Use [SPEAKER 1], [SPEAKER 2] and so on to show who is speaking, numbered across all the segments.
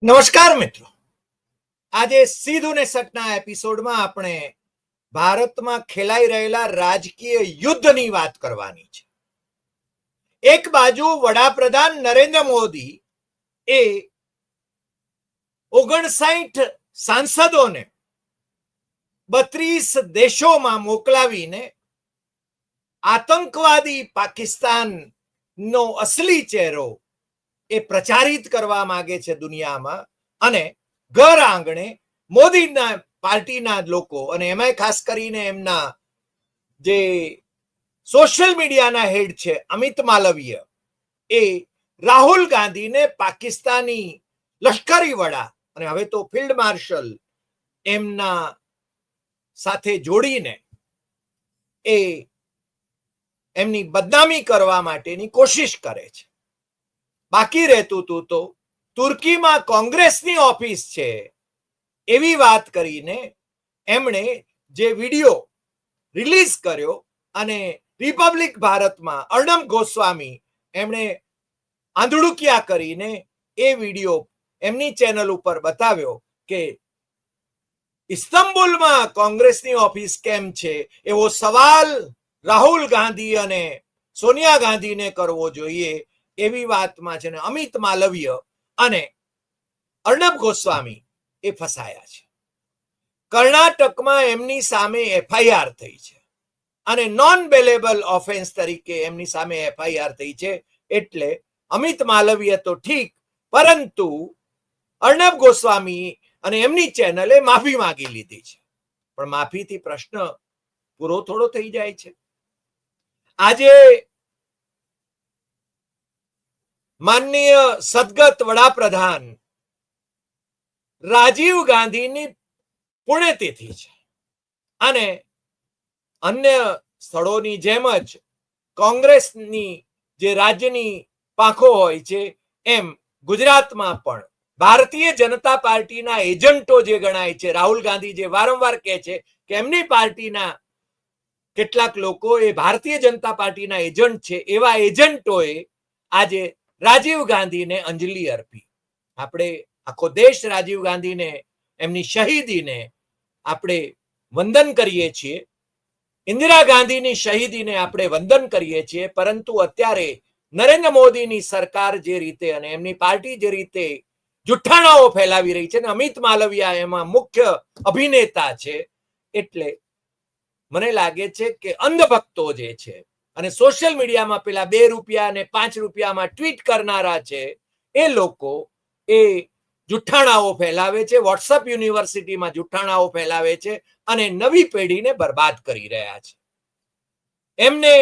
[SPEAKER 1] નમસ્કાર મિત્રો, આજે સીધું ને સટના એપિસોડમાં આપણે ભારતમાં ખેલાઈ રહેલા રાજકીય યુદ્ધની વાત કરવાની છે. એક બાજુ વડાપ્રધાન નરેન્દ્ર મોદી એ 59 સાંસદોને 32 દેશોમાં મોકલાવીને આતંકવાદી પાકિસ્તાનનો અસલી ચહેરો એ પ્રચારિત કરવા માંગે છે દુનિયામાં, અને ઘર આંગણે મોદીના પાર્ટીના લોકો અને એમાં ખાસ કરીને એમના જે સોશિયલ મીડિયાના હેડ છે અમિત માલવીય, એ રાહુલ ગાંધીને પાકિસ્તાની લશ્કરી વડા અને હવે તો ફિલ્ડ માર્શલ એમના સાથે જોડીને એ એમની બદનામી કરવા માટેની કોશિશ કરે છે. બાકી રહેતું હતું તો તુર્કીમાં કોંગ્રેસની ઓફિસ છે એવી વાત કરીને એમણે જે વિડીયો રિલીઝ કર્યો અને રિપબ્લિક ભારતમાં અર્ણબ ગોસ્વામી એમણે આંધળુકિયા કરીને એ વિડીયો એમની ચેનલ ઉપર બતાવ્યો કે ઇસ્તંબુલમાં કોંગ્રેસની ઓફિસ કેમ છે એવો સવાલ રાહુલ ગાંધી અને સોનિયા ગાંધીને કરવો જોઈએ. એવી વાતમાં છે ને અમિત માલવીય અને અર્ણબ ગોસ્વામી એ ફસાયા છે. કર્ણાટકમાં એમની સામે એફઆઈઆર થઈ છે અને નોન બેલેબલ ઓફેન્સ તરીકે એમની સામે એફઆઈઆર થઈ છે. એટલે અમિત માલવીય તો ઠીક, પરંતુ અર્ણબ ગોસ્વામી અને એમની ચેનલે માફી માંગી લીધી છે. પણ માફીથી પ્રશ્ન પૂરો થોડો થઈ જાય છે. આજે માનનીય સદગત વડાપ્રધાન રાજીવ ગાંધીની પુણ્યતિથિ છે અને અન્ય સ્થળોની જેમ જ કોંગ્રેસની જે રાજ્યની પાંખો હોય છે એમ ગુજરાતમાં પણ ભારતીય જનતા પાર્ટીના એજન્ટો જે ગણાય છે, રાહુલ ગાંધી જે વારંવાર કહે છે કે એમની પાર્ટીના કેટલાક લોકો એ ભારતીય જનતા પાર્ટીના એજન્ટ છે, એવા એજન્ટોએ આજે રાજીવ ગાંધીને અંજલિ અર્પી. આપણે આખો દેશ રાજીવ ગાંધીને એમની શહીદીને આપણે વંદન કરીએ છીએ. ઇન્દિરા ગાંધીની શહીદીને આપણે વંદન કરીએ છીએ, પરંતુ અત્યારે નરેન્દ્ર મોદીની સરકાર જે રીતે અને એમની પાર્ટી જે રીતે જુઠ્ઠાણાઓ ફેલાવી રહી છે ને અમિત માલવિયા એમાં મુખ્ય અભિનેતા છે, એટલે મને લાગે છે કે અંધભક્તો જે છે અને સોશિયલ મીડિયામાં પેલા 2 રૂપિયા અને 5 રૂપિયામાં ટ્વીટ કરનારા છે, એ લોકો એ જુઠ્ઠાણાઓ ફેલાવે છે, વોટ્સઅપ યુનિવર્સિટીમાં જુઠ્ઠાણાઓ ફેલાવે છે અને નવી પેઢીને બરબાદ કરી રહ્યા છે. એમને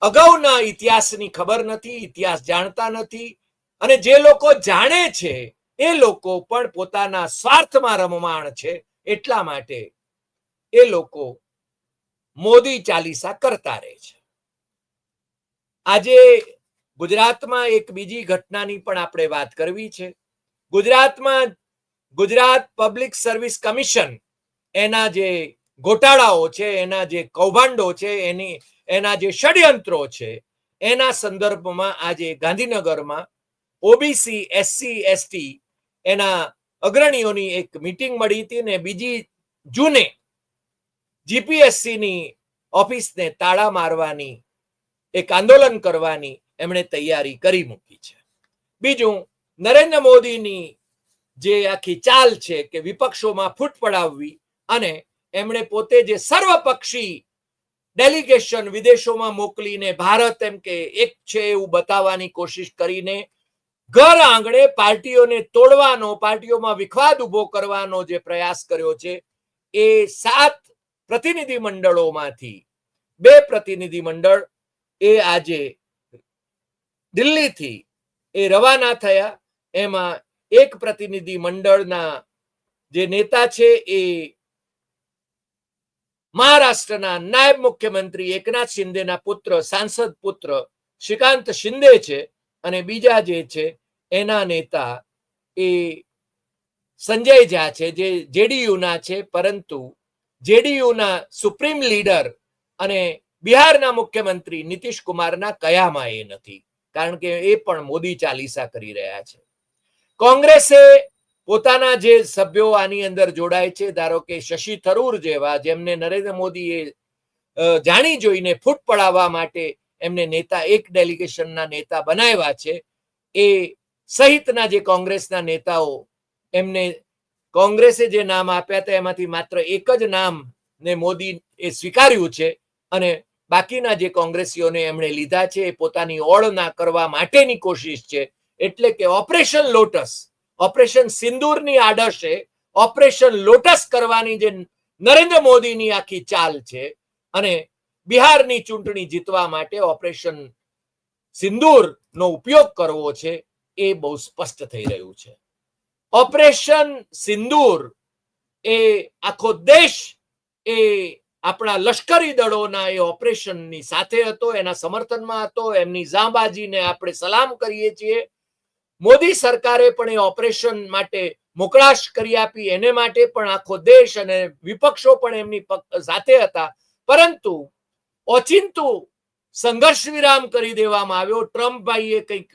[SPEAKER 1] અગાઉના ઇતિહાસની ખબર નથી, ઇતિહાસ જાણતા નથી, અને જે લોકો જાણે છે એ લોકો પણ પોતાના સ્વાર્થમાં રમમાણ છે. એટલા માટે એ લોકો મોદી ચાલીસા કરતા રહે છે. આજે ગુજરાતમાં એક બીજી ઘટનાની પણ આપણે વાત કરવી છે. ગુજરાતમાં ગુજરાત પબ્લિક સર્વિસ કમિશન એના જે ગોટાળાઓ છે, એના જે કૌભાંડો છે, એના જે ષડયંત્રો છે, એના સંદર્ભમાં આજે ગાંધીનગરમાં ઓબીસી એસસી એસટી એના અગ્રણીઓની એક મીટિંગ મળી હતી ને 2 જૂને જીપીએસસીની ઓફિસને તાળા મારવાની એક આંદોલન કરવાની એમણે તૈયારી કરી મૂકી છે. બીજું, નરેન્દ્ર મોદીની જે આખી ચાલ છે કે વિપક્ષોમાં ફૂટ પડાવવી અને એમણે પોતે જે સર્વપક્ષી ડેલિગેશન વિદેશોમાં મોકલીને ભારત એમ કે એક છે એવું બતાવવાની કોશિશ કરીને ઘર આંગણે પાર્ટીઓને તોડવાનો, પાર્ટીઓમાં વિખવાદ ઉભો કરવાનો જે પ્રયાસ કર્યો છે, એ 7 પ્રતિનિધિ મંડળોમાંથી 2 પ્રતિનિધિ મંડળ એ આજે દિલ્હીથી એ રવાના થયા. એમાં એક પ્રતિનિધિ મંડળના જે નેતા છે એ મહારાષ્ટ્રના નાયબ મુખ્યમંત્રી એકનાથ શિંદેના પુત્ર, સાંસદ પુત્ર શ્રીકાંત શિંદે છે, અને બીજા જે છે એના નેતા એ સંજય ઝા છે, જે જેડીયુના છે, પરંતુ જેડીયુના સુપ્રીમ લીડર અને બિહારના મુખ્યમંત્રી નીતિશ કુમારના કયામાં એ નથી, કારણ કે એ પણ મોદી ચાલીસા કરી રહ્યા છે. કોંગ્રેસે પોતાના જે સભ્યો આની અંદર જોડાય છે, ધારો કે શશી થરૂર જેવા, જેમને નરેન્દ્ર મોદીએ જાણી જોઈને ફૂટ પડાવવા માટે એમને નેતા, એક ડેલિગેશનના નેતા બનાવ્યા છે, એ સહિતના જે કોંગ્રેસના નેતાઓ, એમને કોંગ્રેસે જે નામ આપ્યા હતા એમાંથી માત્ર એક જ નામ ને મોદી એ સ્વીકાર્યું છે, અને બાકીના જે કોંગ્રેસીઓને એમણે લીધા છે એ પોતાની ઓળના કરવા માટેની કોશિશ છે. એટલે કે ઓપરેશન લોટસ, ઓપરેશન સિંદૂરની આડશે ઓપરેશન લોટસ કરવાની જે નરેન્દ્ર મોદીની આખી ચાલ છે, અને બિહારની ચૂંટણી જીતવા માટે ઓપરેશન સિંદૂરનો ઉપયોગ કરવો છે, એ બહુ સ્પષ્ટ થઈ રહ્યું છે. ઓપરેશન સિંદૂર એ આખો દેશ એ આપણા લશ્કરી દળોના એ ઓપરેશનની સાથે હતો, એના સમર્થનમાં હતો, એમની જાંબાજીને આપણે સલામ કરીએ છીએ. મોદી સરકારે પણ એ ઓપરેશન માટે મોકળાશ કરી આપી, એને માટે પણ આખો દેશ અને વિપક્ષો પણ એમની સાથે હતા. પરંતુ ઓચિંતું સંઘર્ષ વિરામ કરી દેવામાં આવ્યો. ટ્રમ્પભાઈએ કંઈક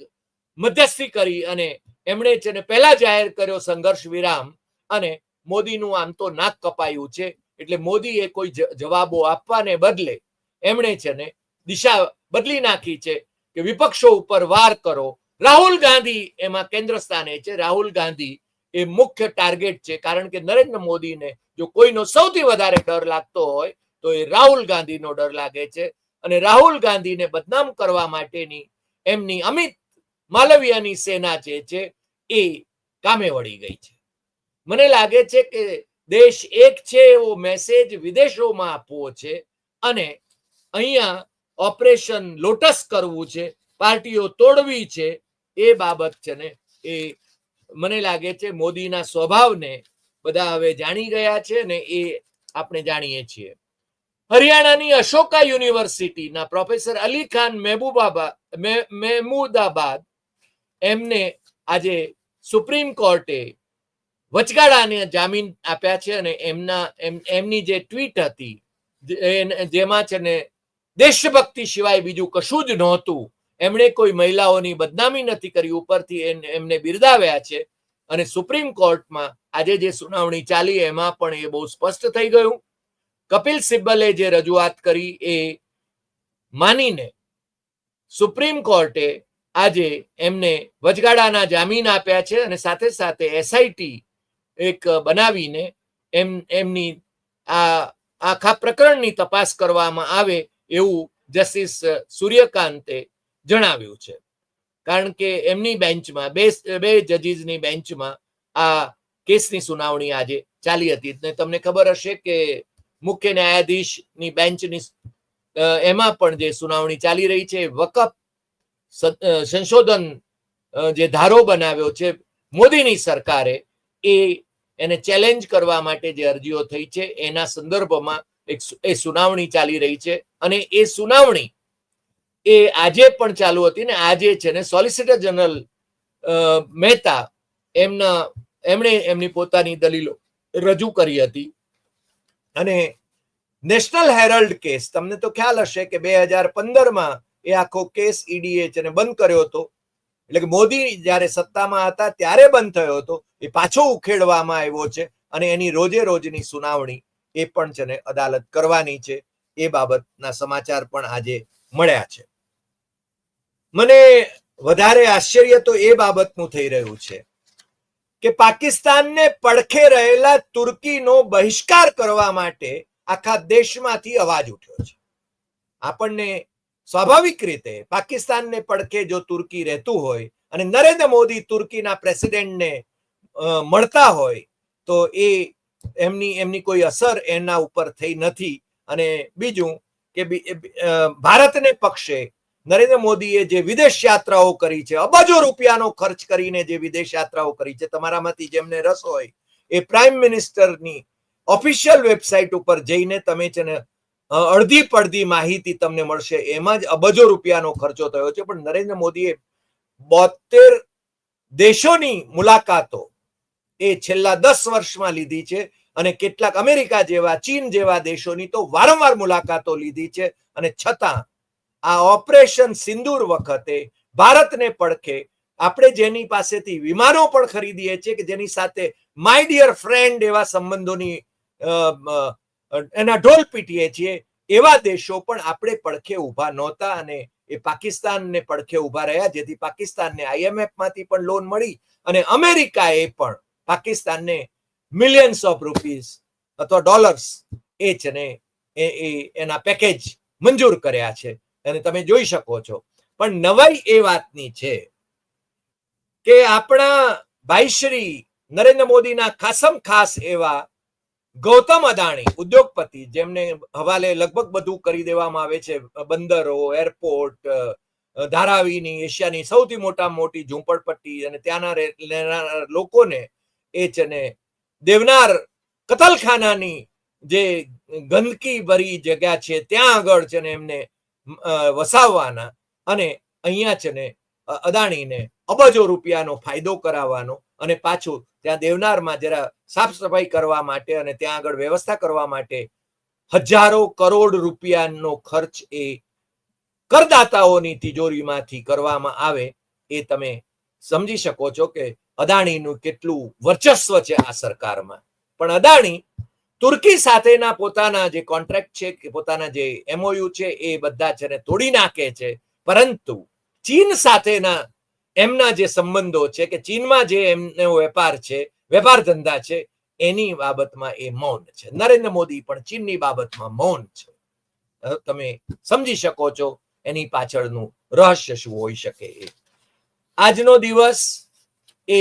[SPEAKER 1] મધ્યસ્થી કરી અને એમણે છે ને પહેલા જાહેર કર્યો સંઘર્ષ વિરામ, અને મોદીનું આમ તો નાક કપાયું છે. એટલે મોદીએ કોઈ જવાબો આપવાને બદલે એમણે છે ને દિશા બદલી નાખી છે કે વિપક્ષો ઉપર વાર કરો. રાહુલ ગાંધી એમાં કેન્દ્ર સ્થાને છે. રાહુલ ગાંધી એ મુખ્ય ટાર્ગેટ છે, કારણ કે નરેન્દ્ર મોદીને જો કોઈનો સૌથી વધારે ડર લાગતો હોય તો એ રાહુલ ગાંધીનો ડર લાગે છે, અને રાહુલ ગાંધીને બદનામ કરવા માટેની એમની અમિત માલવિયાની સેના જે છે એ કામે વળી ગઈ છે. મને લાગે છે કે દેશ એક છે એવો મેસેજ વિદેશોમાં આપવો છે, અને અહીંયા ઓપરેશન લોટસ કરવું છે, પાર્ટીઓ તોડવી છે. એ બાબત છે ને એ મને લાગે છે મોદીના સ્વભાવને બધા હવે જાણી ગયા છે, ને એ આપણે જાણીએ છીએ. હરિયાણાની અશોકા યુનિવર્સિટીના પ્રોફેસર અલી ખાન મહેમૂદાબાદ, એમને આજે સુપ્રીમ કોર્ટે વચગાળાને જામીન આપ્યા છે, અને એમની જે ટ્વીટ હતી જેમાં છે ને દેશભક્તિ સિવાય બીજું કશું જ નહોતું. એમણે કોઈ મહિલાઓની બદનામી નથી કરી, ઉપરથી એમને બિરદાવ્યા છે. અને સુપ્રીમ કોર્ટમાં આજે જે સુનાવણી ચાલી એમાં પણ એ બહુ સ્પષ્ટ થઈ ગયું. કપિલ સિબ્બલે જે રજૂઆત કરી એ માનીને સુપ્રીમ કોર્ટે આજે એમને વચગાળાના જામીન આપ્યા છે, અને સાથે સાથે એસઆઈટી એક બનાવીને એમની આ આખા પ્રકરણની તપાસ કરવામાં આવે એવું જસ્ટિસ સૂર્યકાંતે જણાવ્યું છે. કારણ કે એમની બેન્ચમાં બે જજીસની બેન્ચમાં આ કેસની સુનાવણી આજે ચાલી હતી. તમને ખબર હશે કે મુખ્ય ન્યાયાધીશની બેન્ચની એમાં પણ જે સુનાવણી ચાલી રહી છે, વકફ સંશોધન જે ધારો બનાવ્યો છે મોદીની સરકારે, એને ચેલેન્જ કરવા માટે જે અરજીઓ થઈ છે એના સંદર્ભમાં એ સુનાવણી ચાલી રહી છે. અને એ સુનાવણી એ આજે પણ ચાલુ હતી, ને આજે છે ને સોલિસિટર જનરલ મહેતા એમણે એમની પોતાની દલીલો રજૂ કરી હતી. અને નેશનલ હેરલ્ડ કેસ, તમને તો ખ્યાલ હશે કે 2015માં એ આખો કેસ ઈડીએ છે ને બંધ કર્યો હતો. એટલે કે મોદી જ્યારે સત્તામાં હતા ત્યારે બંધ થયો હતો, એ પાછો ઉખેડવામાં આવ્યો છે, અને એની રોજે રોજની સુનાવણી એ પણ છે ને અદાલત કરવાની છે. એ બાબતના સમાચાર પણ આજે મળ્યા છે. મને વધારે આશ્ચર્ય તો એ બાબતનું થઈ રહ્યું છે કે પાકિસ્તાનને પડખે રહેલા તુર્કીનો બહિષ્કાર કરવા માટે આખા દેશમાંથી અવાજ ઉઠ્યો છે. આપણને સ્વાભાવિક રીતે પાકિસ્તાનને પડખે જો તુર્કી રહેતું હોય અને નરેન્દ્ર મોદી તુર્કીના પ્રેસિડેન્ટને મળતા હોય તો એ એમની કોઈ અસર એના ઉપર થઈ નથી. અને બીજું કે ભારતને પક્ષે નરેન્દ્ર મોદીએ જે વિદેશ યાત્રાઓ કરી છે, અબજો રૂપિયાનો ખર્ચ કરીને જે વિદેશ યાત્રાઓ કરી છે, તમારામાંથી જેમને રસ હોય એ પ્રાઇમ મિનિસ્ટરની ઓફિશિયલ વેબસાઇટ ઉપર જઈને તમે છે ને અડધી પડધી માહિતી તમને મળશે. એમાં જ અબજો રૂપિયાનો ખર્ચો થયો છે. પણ નરેન્દ્ર મોદીએ 72 દેશોની મુલાકાતો એ છેલ્લા 10 વર્ષમાં લીધી છે, અને કેટલાક અમેરિકા જેવા, ચીન જેવા દેશોની તો વારંવાર મુલાકાતો લીધી છે. અને છતાં આ ઓપરેશન સિંદૂર વખતે ભારતને પડખે આપણે જેની પાસેથી વિમાનો પણ ખરીદીએ છીએ કે જેની સાથે માય ડિયર ફ્રેન્ડ એવા સંબંધોની એના ઢોલ પીટીએ છીએ, એવા દેશો પણ આપણે પડખે ઊભા નહોતા અને એ પાકિસ્તાનને પડખે ઊભા રહ્યા, જેથી પાકિસ્તાનને IMF માંથી પણ લોન મળી અને અમેરિકાએ પણ પાકિસ્તાનને મિલિયન્સ ઓફ રૂપીસ અથવા ડોલર્સ એ છે ને એના પેકેજ મંજૂર કર્યા છે અને તમે જોઈ શકો છો. પણ નવાઈ એ વાતની છે કે આપણા ભાઈ શ્રી નરેન્દ્ર મોદીના ખાસમ ખાસ એવા ગૌતમ અદાણી ઉદ્યોગપતિ, જેમને હવાલે લગભગ બધું કરી દેવામાં આવે છે, બંદરો, એરપોર્ટ, ધારાવીની એશિયાની સૌથી મોટામાં મોટી ઝૂંપડપટ્ટી અને ત્યાંના લોકોને એ છે ને દેવનાર કતલખાનાની જે ગંદકી ભરી જગ્યા છે ત્યાં આગળ છે ને એમને વસાવવાના અને અહીંયા છે ને અદાણીને અબજો રૂપિયાનો ફાયદો કરાવવાનો અને પાછું ત્યાં દેવનારમાં જરા સાફ સફાઈ કરવા માટે અને ત્યાં આગળ વ્યવસ્થા કરવા માટે હજારો કરોડ રૂપિયાનો ખર્ચ એ કરદાતાઓની તિજોરીમાંથી કરવામાં આવે, એ તમે સમજી શકો છો કે અદાણીનું કેટલું વર્ચસ્વ છે આ સરકારમાં. પણ અદાણી તુર્કી સાથેના પોતાના જે કોન્ટ્રાક્ટ છે કે પોતાના જે MOU છે એ બધા છે ને તોડી નાખે છે, પરંતુ ચીન સાથેના એમના જે સંબંધો છે કે ચીનમાં જે એમનો વેપાર છે, વેપાર ધંધા છે, એની બાબતમાં એ મૌન છે. નરેન્દ્ર મોદી પણ ચીનની બાબતમાં મૌન છે. તમે સમજી શકો છો એની પાછળનું રહસ્ય શું હોઈ શકે. આજનો દિવસ એ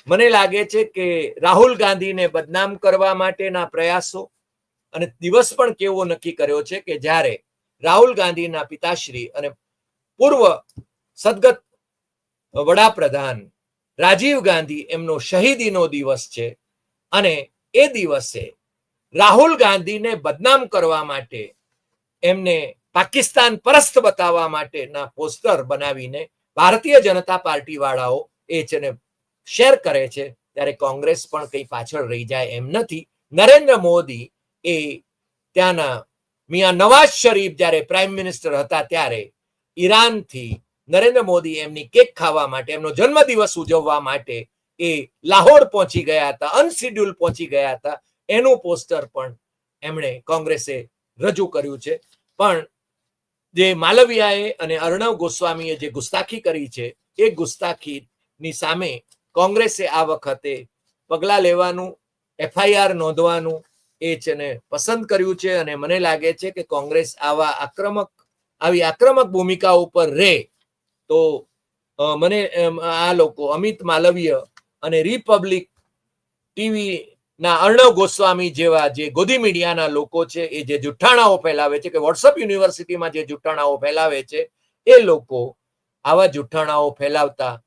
[SPEAKER 1] મને લાગે છે કે રાહુલ ગાંધીને બદનામ કરવા માટેના પ્રયાસો, અને દિવસ પણ કેવો નક્કી કર્યો છે કે જ્યારે રાહુલ ગાંધીના પિતાશ્રી અને પૂર્વ સદગત વડાપ્રધાન રાજીવ ગાંધી એમનો શહીદીનો દિવસ છે અને એ દિવસે રાહુલ ગાંધીને બદનામ કરવા માટે એમને પાકિસ્તાન પરસ્ત બતાવવા માટેના પોસ્ટર બનાવીને ભારતીય જનતા પાર્ટી વાળાઓ એ છે ને શેર કરે છે, ત્યારે કોંગ્રેસ પણ કંઈ પાછળ રહી જાય એમ નથી. નરેન્દ્ર મોદી એ ત્યાંના મિયા નવાઝ શરીફ જ્યારે પ્રાઇમ મિનિસ્ટર હતા ત્યારે ઈરાનથી નરેન્દ્ર મોદી એમની કેક ખાવા માટે, એમનો જન્મદિવસ ઉજવવા માટે એ લાહોર પહોંચી ગયા હતા, અનશેડ્યુલ પહોંચી ગયા હતા. એનું પોસ્ટર પણ એમણે કોંગ્રેસે રજૂ કર્યું છે. પણ જે માલવિયાએ અને અર્ણવ ગોસ્વામીએ જે ગુસ્તાખી કરી છે, એ ગુસ્તાખીની સામે કોંગ્રેસે આ વખતે પગલાં લેવાનું, FIR નોંધવાનું એ છે ને પસંદ કર્યું છે. અને મને લાગે છે કે કોંગ્રેસ આવી આક્રમક ભૂમિકા ઉપર રહે તો મને આ લોકો અમિત માલવીય અને રિપબ્લિક ટીવી ના અર્ણવ ગોસ્વામી જેવા જે ગોદી મીડિયાના લોકો છે, એ જે જુઠ્ઠાણાઓ ફેલાવે છે કે વોટ્સઅપ યુનિવર્સિટીમાં જે જુઠ્ઠાણાઓ ફેલાવે છે, એ લોકો આવા જુઠ્ઠાણાઓ ફેલાવતા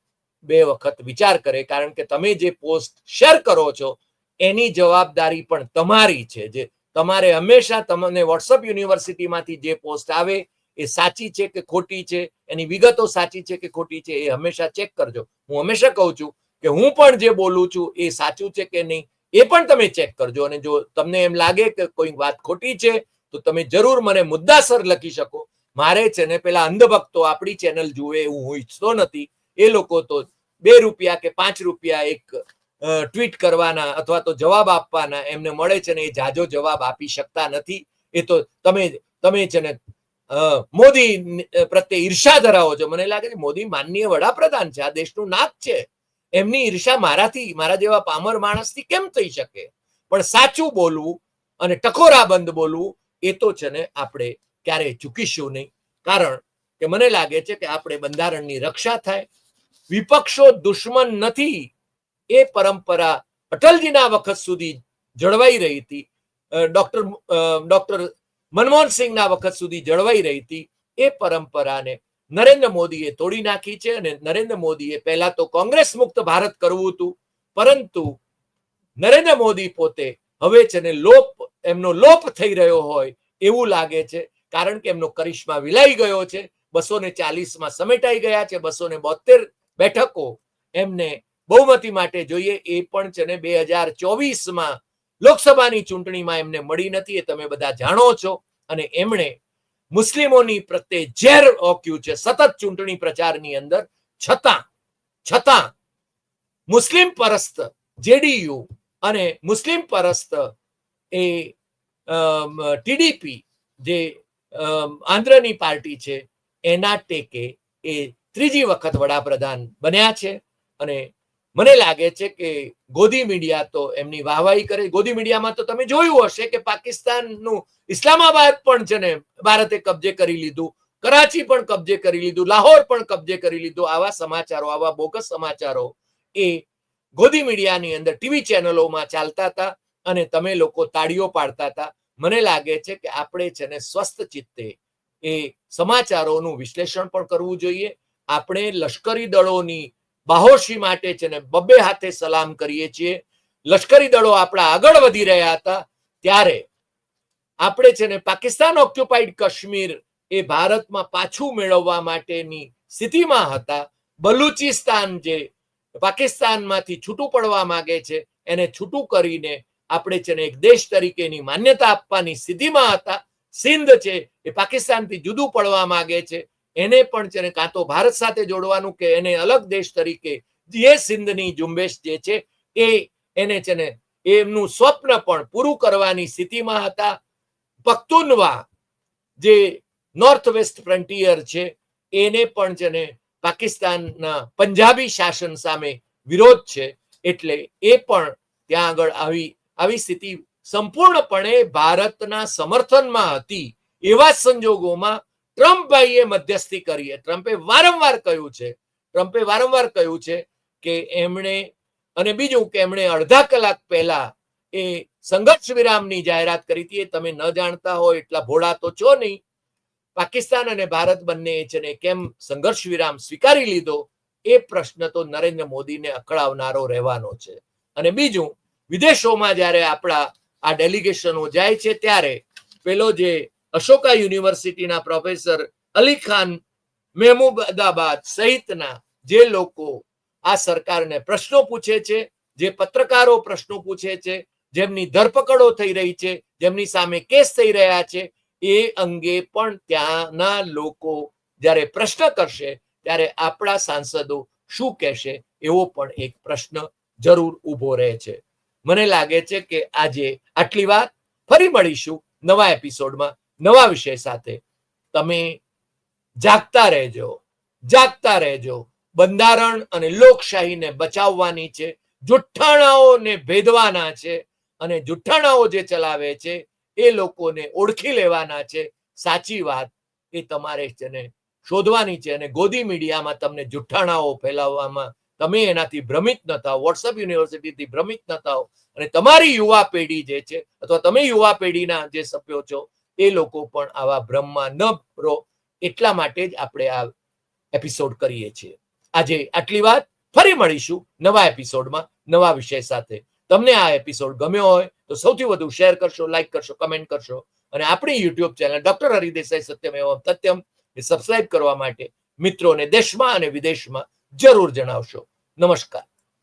[SPEAKER 1] બે વખત વિચાર કરે, કારણ કે તમે જે પોસ્ટ શેર કરો છો એની જવાબદારી પણ તમારી છે. જે તમારે હંમેશા તમને વોટ્સઅપ યુનિવર્સિટીમાંથી જે પોસ્ટ આવે એ સાચી છે કે ખોટી છે, એની વિગતો સાચી છે કે ખોટી છે, એ હંમેશા ચેક કરજો. હું હંમેશા કહું છું કે હું પણ જે બોલું છું એ સાચું છે કે નહીં એ પણ તમે ચેક કરજો. અને જો તમને એમ લાગે કે કોઈ વાત ખોટી છે તો તમે જરૂર મને મુદ્દાસર લખી શકો. મારે છે ને પેલા અંધભક્તો આપણી ચેનલ જુએ એવું હું ઈચ્છતો નથી. એ લોકો તો 2 રૂપિયા કે 5 રૂપિયા એક ટ્વીટ કરવાના અથવા તો જવાબ આપવાના એમને મળે છે ને એ જાજો જવાબ આપી શકતા નથી. એ તો તમે છે ને મોદી પ્રત્યે ઈર્ષા ધરાવો છો. મને લાગે છે મોદી માનનીય વડાપ્રધાન છે, આ દેશનું નાક છે, એમની ઈર્ષા મારા જેવા પામર માણસથી કેમ થઈ શકે? પણ સાચું બોલવું અને ટકોરા બંધ બોલવું એ તો છે ને આપણે ક્યારેય ચૂકીશું નહીં. કારણ કે મને લાગે છે કે આપણે બંધારણની રક્ષા થાય. વિપક્ષો દુશ્મન નથી, એ પરંપરા અટલજીના વખત સુધી જળવાઈ રહી હતી, ડોક્ટર મનમોહનસિંહના વખત સુધી જળવાઈ રહી હતી. એ પરંપરાને નરેન્દ્ર મોદીએ તોડી નાખી છે. અને નરેન્દ્ર મોદીએ પહેલા તો કોંગ્રેસ મુક્ત ભારત કરવું હતું, પરંતુ નરેન્દ્ર મોદી પોતે હવે છે ને એમનો લોપ થઈ રહ્યો હોય એવું લાગે છે, કારણ કે એમનો કરિશ્મા વિલાઈ ગયો છે. 240માં સમેટાઈ ગયા છે. 272 બેઠકો એમને બહુમતી માટે જોઈએ, એ પણ છે ને 2024માં લોકસભાની ચૂંટણીમાં એમને મળી નથી, એ તમે બધા જાણો છો. અને એમણે મુસ્લિમોની પ્રત્યે ઝેર ઓક્યું છે સતત ચૂંટણી પ્રચારની અંદર. છતાં છતાં મુસ્લિમ પરસ્ત જેડીયુ અને મુસ્લિમ પરસ્ત એ ટીડીપી જે આંધ્રની પાર્ટી છે એના ટેકે એ ત્રીજી વખત વડાપ્રધાન બન્યા છે. અને મને લાગે છે કે ગોદી મીડિયા તો એમની વાહવાહી કરે. ગોદી મીડિયામાં તો તમે જોયું હશે કે પાકિસ્તાનનું ઇસ્લામાબાદ પણ છે ને ભારતે કબજે કરી લીધું, કરાચી પણ કબજે કરી લીધું, લાહોર પણ કબજે કરી લીધું. આવા સમાચારો, આવા બોગસ સમાચારો એ ગોદી મીડિયાની અંદર ટીવી ચેનલોમાં ચાલતા હતા અને તમે લોકો તાળીઓ પાડતા હતા. મને લાગે છે કે આપણે છે ને સ્વસ્થ ચિત્તે એ સમાચારોનું વિશ્લેષણ પણ કરવું જોઈએ. આપણે લશ્કરી દળોની બાહોશી માટે છે ને બબ્બે હાથે સલામ કરીએ છીએ. લશ્કરી દળો આપણા આગળ વધી રહ્યા હતા ત્યારે આપણે છે ને પાકિસ્તાન ઓક્યુપાઈડ કાશ્મીર એ ભારતમાં પાછું મેળવવા માટેની સ્થિતિમાં હતા. બલુચિસ્તાન જે પાકિસ્તાનમાંથી છૂટું પડવા માંગે છે એને છૂટું કરીને આપણે છે ને એક દેશ તરીકેની માન્યતા આપવાની સ્થિતિમાં હતા. સિંધ છે એ પાકિસ્તાનથી જુદું પડવા માંગે છે, એને પણ છે ને કાં તો ભારત સાથે જોડવાનું કે એને અલગ દેશ તરીકે જે સિંધની ઝુંબેશ જે છે એને છે ને એમનું સ્વપ્ન પણ પૂરું કરવાની સ્થિતિમાં હતા. પખ્તુનવા જે નોર્થ વેસ્ટ ફ્રન્ટિયર છે એને પણ છે ને પાકિસ્તાનના પંજાબી શાસન સામે વિરોધ છે, એટલે એ પણ ત્યાં આગળ આવી સ્થિતિ સંપૂર્ણપણે ભારતના સમર્થનમાં હતી. એવા સંજોગોમાં ટ્રમ્પભાઈએ મધ્યસ્થી કરી. ટ્રમ્પે વારંવાર કહ્યું છે કે એમણે, અને બીજું કે એમણે અડધા કલાક પહેલા એ સંઘર્ષ વિરામની જાહેરાત કરી હતી. તમે ન જાણતા હોય એટલા ભોળા તો છો નહીં. પાકિસ્તાન અને ભારત બંને છે ને કેમ સંઘર્ષ વિરામ સ્વીકારી લીધો એ પ્રશ્ન તો નરેન્દ્ર મોદીને અકળાવનારો રહેવાનો છે. અને બીજું, વિદેશોમાં જ્યારે આપણા આ ડેલિગેશનો જાય છે ત્યારે પેલો જે અશોકા યુનિવર્સિટીના પ્રોફેસર અલી ખાન મહેમૂદાબાદ સહિતના જે લોકો આ સરકારને પ્રશ્નો પૂછે છે, જે પત્રકારો પ્રશ્નો પૂછે છે, જેમની ધરપકડો થઈ રહી છે, જેમની સામે કેસ થઈ રહ્યા છે, એ અંગે પણ ત્યાંના લોકો જ્યારે પ્રશ્ન કરશે ત્યારે આપણા સાંસદો શું કહેશે એવો પણ એક પ્રશ્ન જરૂર ઊભો રહે છે. મને લાગે છે કે આજે આટલી વાત. ફરી મળીશું નવા એપિસોડમાં નવા વિષય સાથે. તમે જાગતા રહેજો. બંધારણ અને લોકશાહીને બચાવવાની છે, જુઠ્ઠાણાઓને ભેદવાના છે અને જુઠ્ઠાણાઓ જે ચલાવે છે એ લોકોને ઓળખી લેવાના છે. સાચી વાત એ તમારે છે ને શોધવાની છે. અને ગોદી મીડિયામાં તમને જુઠ્ઠાણાઓ ફેલાવવામાં તમે એનાથી ભ્રમિત ન થાઓ, વોટ્સઅપ યુનિવર્સિટીથી ભ્રમિત ન થાઓ. અને તમારી યુવા પેઢી જે છે અથવા તમે યુવા પેઢીના જે સભ્યો છો એ લોકો પણ આવા ભ્રમમાં ન રહો. એટલા માટે જ આપણે આ એપિસોડ કરીએ છીએ. આજે આટલી વાત. ફરી મળીશું નવા એપિસોડમાં નવા વિષય સાથે. તમને આ એપિસોડ ગમ્યો હોય તો સૌથી વધુ શેર કરશો, લાઈક કરશો, કમેન્ટ કરશો અને આપણી YouTube channel doctor Hari Desai Satyam એવં તથ્યમ એ સબસ્ક્રાઇબ કરવા માટે મિત્રોને દેશમાં અને વિદેશમાં જરૂર જણાવશો. નમસ્કાર.